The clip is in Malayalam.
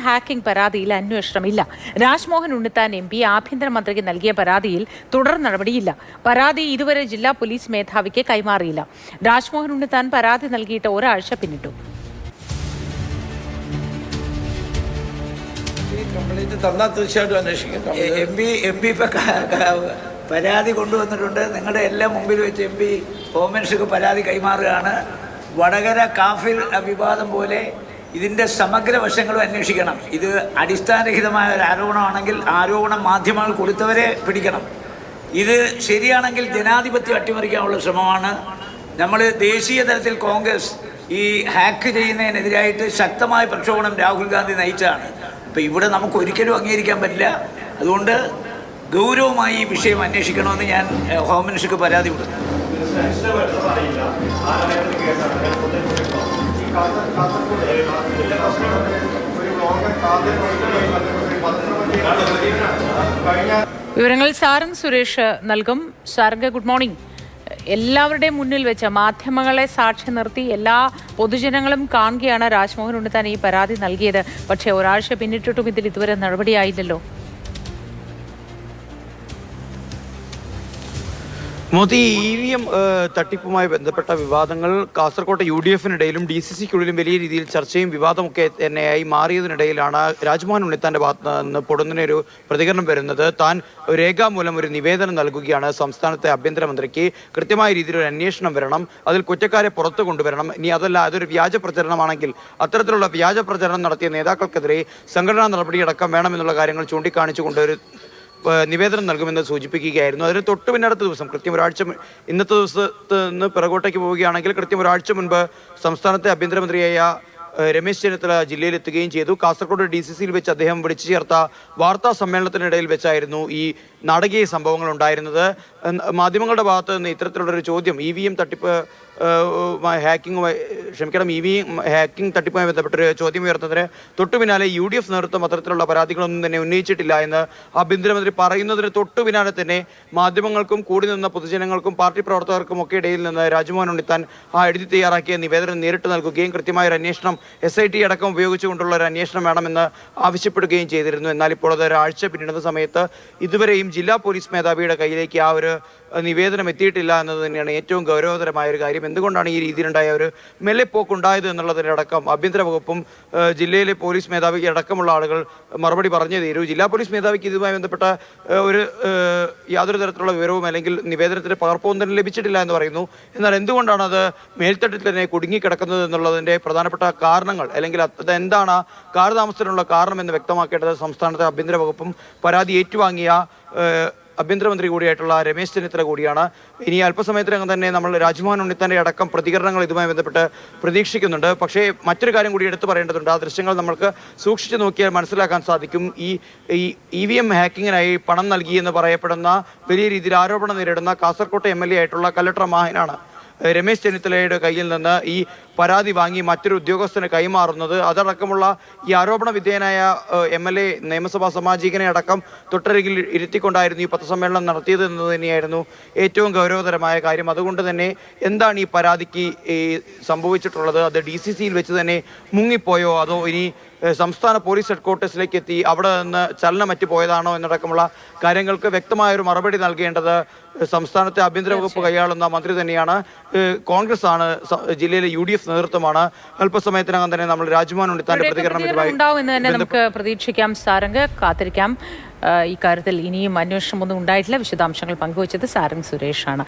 ഹാക്കിംഗ് പരാതിയിൽ അന്വേഷണമില്ല. രാജ്മോഹൻ ഉണ്ണിത്താൻ MP ആഭ്യന്തരമന്ത്രിക്ക് നൽകിയ പരാതിയിൽ തുടർ നടപടിയില്ല. പരാതി ഇതുവരെ ജില്ലാ പോലീസ് മേധാവിക്ക് കൈമാറിയില്ല. രാജ്മോഹൻ ഉണ്ണിത്താൻ പരാതി നൽകിയിട്ട് ഒരാഴ്ച പിന്നിട്ടു. തീർച്ചയായിട്ടും അന്വേഷിക്കും. എം പി പരാതി കൊണ്ടുവന്നിട്ടുണ്ട്. നിങ്ങളുടെ എല്ലാം മുമ്പിൽ വെച്ച് MP ഹോം മിനിസ്റ്റർക്ക് പരാതി കൈമാറുകയാണ്. വടകര കാഫിർ വിവാദം പോലെ ഇതിൻ്റെ സമഗ്ര വശങ്ങളും അന്വേഷിക്കണം. ഇത് അടിസ്ഥാനരഹിതമായ ഒരു ആരോപണമാണെങ്കിൽ ആരോപണം മാധ്യമങ്ങൾ കൊടുത്തവരെ പിടിക്കണം. ഇത് ശരിയാണെങ്കിൽ ജനാധിപത്യം അട്ടിമറിക്കാനുള്ള ശ്രമമാണ്. നമ്മൾ ദേശീയ തലത്തിൽ കോൺഗ്രസ് ഈ ഹാക്ക് ചെയ്യുന്നതിനെതിരായിട്ട് ശക്തമായ പ്രക്ഷോഭണം രാഹുൽ ഗാന്ധി നയിച്ചതാണ്. അപ്പോൾ ഇവിടെ നമുക്ക് ഒരിക്കലും അംഗീകരിക്കാൻ പറ്റില്ല. അതുകൊണ്ട് ഗൗരവമായി ഈ വിഷയം അന്വേഷിക്കണമെന്ന് ഞാൻ ഹോം മിനിസ്റ്റർക്ക് പരാതി കൊടുത്തു. വിവരങ്ങൾ സാരംഗ് സുരേഷ് നൽകും. Sarang, good morning. എല്ലാവരുടെയും മുന്നിൽ വെച്ച് മാധ്യമങ്ങളെ സാക്ഷി നിർത്തി എല്ലാ പൊതുജനങ്ങളും കാണുകയാണ് രാജ്മോഹൻ ഉണ്ണിത്താൻ ഈ പരാതി നൽകിയത്. പക്ഷേ ഒരാഴ്ച പിന്നിട്ടിട്ടും ഇതിൽ ഇതുവരെ നടപടിയായില്ലല്ലോ. മോദി EVM തട്ടിപ്പുമായി ബന്ധപ്പെട്ട വിവാദങ്ങൾ കാസർകോട്ടെ UDF-നിടയിലും DCC-ക്കുള്ളിലും വലിയ രീതിയിൽ ചർച്ചയും വിവാദമൊക്കെ തന്നെയായി മാറിയതിനിടയിലാണ് രാജ്മോഹൻ ഉണ്ണിത്താന്റെ ഭാഗത്ത് നിന്ന് പൊടുന്നതിനൊരു പ്രതികരണം വരുന്നത്. താൻ രേഖാമൂലം ഒരു നിവേദനം നൽകുകയാണ് സംസ്ഥാനത്തെ ആഭ്യന്തരമന്ത്രിക്ക്. കൃത്യമായ രീതിയിൽ ഒരു അന്വേഷണം വരണം, അതിൽ കുറ്റക്കാരെ പുറത്തു കൊണ്ടുവരണം. ഇനി അതല്ല അതൊരു വ്യാജ പ്രചരണമാണെങ്കിൽ അത്തരത്തിലുള്ള വ്യാജ പ്രചരണം നടത്തിയ നേതാക്കൾക്കെതിരെ സംഘടനാ നടപടിയടക്കം വേണമെന്നുള്ള കാര്യങ്ങൾ ചൂണ്ടിക്കാണിച്ചുകൊണ്ട് ഒരു നിവേദനം നൽകുമെന്ന് സൂചിപ്പിക്കുകയായിരുന്നു. അതിന് തൊട്ട് പിന്നടുത്ത ദിവസം കൃത്യം ഒരാഴ്ച, ഇന്നത്തെ ദിവസത്ത് നിന്ന് പിറകോട്ടേക്ക് പോവുകയാണെങ്കിൽ കൃത്യം ഒരാഴ്ച മുൻപ് സംസ്ഥാനത്തെ ആഭ്യന്തരമന്ത്രിയായ രമേശ് ചെന്നിത്തല ജില്ലയിലെത്തുകയും ചെയ്തു. കാസർഗോഡ് DCC-യിൽ വെച്ച് അദ്ദേഹം വിളിച്ചു ചേർത്ത വാർത്താ സമ്മേളനത്തിനിടയിൽ വെച്ചായിരുന്നു ഈ നാടകീയ സംഭവങ്ങൾ ഉണ്ടായിരുന്നത്. മാധ്യമങ്ങളുടെ ഭാഗത്ത് നിന്ന് ഇത്തരത്തിലുള്ളൊരു ചോദ്യം EVM തട്ടിപ്പ് ഹാക്കിംഗ് തട്ടിപ്പുമായി ബന്ധപ്പെട്ടൊരു ചോദ്യം ഉയർത്തുന്നതിന് തൊട്ടു പിന്നാലെ UDF നേതൃത്വം അത്തരത്തിലുള്ള പരാതികളൊന്നും തന്നെ ഉന്നയിച്ചിട്ടില്ല എന്ന് ആഭ്യന്തരമന്ത്രി പറയുന്നതിന് തൊട്ടു പിന്നാലെ തന്നെ മാധ്യമങ്ങൾക്കും കൂടി നിന്ന പൊതുജനങ്ങൾക്കും പാർട്ടി പ്രവർത്തകർക്കും ഒക്കെ ഇടയിൽ നിന്ന് രാജ്മോഹൻ ഉണ്ണിത്താൻ എഴുതി തയ്യാറാക്കിയ നിവേദനം നേരിട്ട് നൽകുകയും കൃത്യമായൊരു അന്വേഷണം SIT അടക്കം ഉപയോഗിച്ചുകൊണ്ടുള്ള ഒരു അന്വേഷണം വേണമെന്ന് ആവശ്യപ്പെടുകയും ചെയ്തിരുന്നു. എന്നാൽ ഇപ്പോൾ അത് ഒരാഴ്ച പിന്നിടുന്ന സമയത്ത് ഇതുവരെയും ജില്ലാ പോലീസ് മേധാവിയുടെ കയ്യിലേക്ക് ആ ഒരു നിവേദനം എത്തിയിട്ടില്ല എന്നത് തന്നെയാണ് ഏറ്റവും ഗൗരവതരമായ ഒരു കാര്യം. എന്തുകൊണ്ടാണ് ഈ രീതിയിലുണ്ടായ ഒരു മെല്ലെപ്പോക്കുണ്ടായത് എന്നുള്ളതിനടക്കം ആഭ്യന്തര വകുപ്പും ജില്ലയിലെ പോലീസ് മേധാവിക്ക് അടക്കമുള്ള ആളുകൾ മറുപടി പറഞ്ഞു തീരൂ. ജില്ലാ പോലീസ് മേധാവിക്ക് ഇതുമായി ബന്ധപ്പെട്ട ഒരു യാതൊരു തരത്തിലുള്ള വിവരവും അല്ലെങ്കിൽ നിവേദനത്തിന്റെ പകർപ്പും തന്നെ ലഭിച്ചിട്ടില്ല എന്ന് പറയുന്നു. എന്നാൽ എന്തുകൊണ്ടാണ് അത് മേൽത്തട്ടിൽ തന്നെ കുടുങ്ങിക്കിടക്കുന്നത് എന്നുള്ളതിന്റെ പ്രധാനപ്പെട്ട കാരണങ്ങൾ അല്ലെങ്കിൽ അതെന്താണ് കാലതാമസത്തിനുള്ള കാരണം എന്ന് വ്യക്തമാക്കേണ്ടത് സംസ്ഥാനത്തെ ആഭ്യന്തര വകുപ്പും പരാതി ഏറ്റുവാങ്ങിയ ആഭ്യന്തരമന്ത്രി കൂടിയായിട്ടുള്ള രമേശ് ചെന്നിത്തല കൂടിയാണ്. ഇനി അല്പസമയത്തിനകം തന്നെ നമ്മൾ രാജ്മോഹൻ ഉണ്ണിത്താന്റെ അടക്കം പ്രതികരണങ്ങൾ ഇതുമായി ബന്ധപ്പെട്ട് പ്രതീക്ഷിക്കുന്നുണ്ട്. പക്ഷേ മറ്റൊരു കാര്യം കൂടി എടുത്തു പറയേണ്ടതുണ്ട്. ആ ദൃശ്യങ്ങൾ നമ്മൾക്ക് സൂക്ഷിച്ചു നോക്കിയാൽ മനസ്സിലാക്കാൻ സാധിക്കും. ഈ EVM ഹാക്കിങ്ങിനായി പണം നൽകിയെന്ന് പറയപ്പെടുന്ന വലിയ രീതിയിൽ ആരോപണം നേരിടുന്ന കാസർകോട്ടെ MLA ആയിട്ടുള്ള കലക്ടർ മാഹിനാണ് രമേശ് ചെന്നിത്തലയുടെ കയ്യിൽ നിന്ന് ഈ പരാതി വാങ്ങി മറ്റൊരു ഉദ്യോഗസ്ഥന് കൈമാറുന്നത്. അതടക്കമുള്ള ഈ ആരോപണ വിധേയനായ MLA നിയമസഭാ സാമാജികനെ അടക്കം തൊട്ടരികിൽ ഇരുത്തിക്കൊണ്ടായിരുന്നു ഈ പത്രസമ്മേളനം നടത്തിയത് എന്നത് തന്നെയായിരുന്നു ഏറ്റവും ഗൗരവതരമായ കാര്യം. അതുകൊണ്ട് തന്നെ എന്താണ് ഈ പരാതിക്ക് സംഭവിച്ചിട്ടുള്ളത്? അത് DCC-യിൽ വെച്ച് തന്നെ മുങ്ങിപ്പോയോ അതോ ഇനി സംസ്ഥാന പോലീസ് ഹെഡ്ക്വാർട്ടേഴ്സിലേക്ക് എത്തി അവിടെ നിന്ന് ചലനമറ്റ് പോയതാണോ എന്നടക്കമുള്ള കാര്യങ്ങൾക്ക് വ്യക്തമായൊരു മറുപടി നൽകേണ്ടത് സംസ്ഥാനത്തെ ആഭ്യന്തര വകുപ്പ് കൈയാളുന്ന മന്ത്രി തന്നെയാണ്. കോൺഗ്രസ് ആണ്, ജില്ലയിലെ UDF നേതൃത്വമാണ്. അല്പസമയത്തിനകം തന്നെ നമ്മൾ രാജ്മോഹൻ ഉണ്ണിത്താന്റെ പ്രതികരണം ഉണ്ടാവുമെന്ന് തന്നെ നമുക്ക് പ്രതീക്ഷിക്കാം. സാരംഗ്, കാത്തിരിക്കാം. ഇക്കാര്യത്തിൽ ഇനിയും അന്വേഷണം ഒന്നും ഉണ്ടായിട്ടില്ല. വിശദാംശങ്ങൾ പങ്കുവച്ചത് സാരംഗ് സുരേഷാണ്.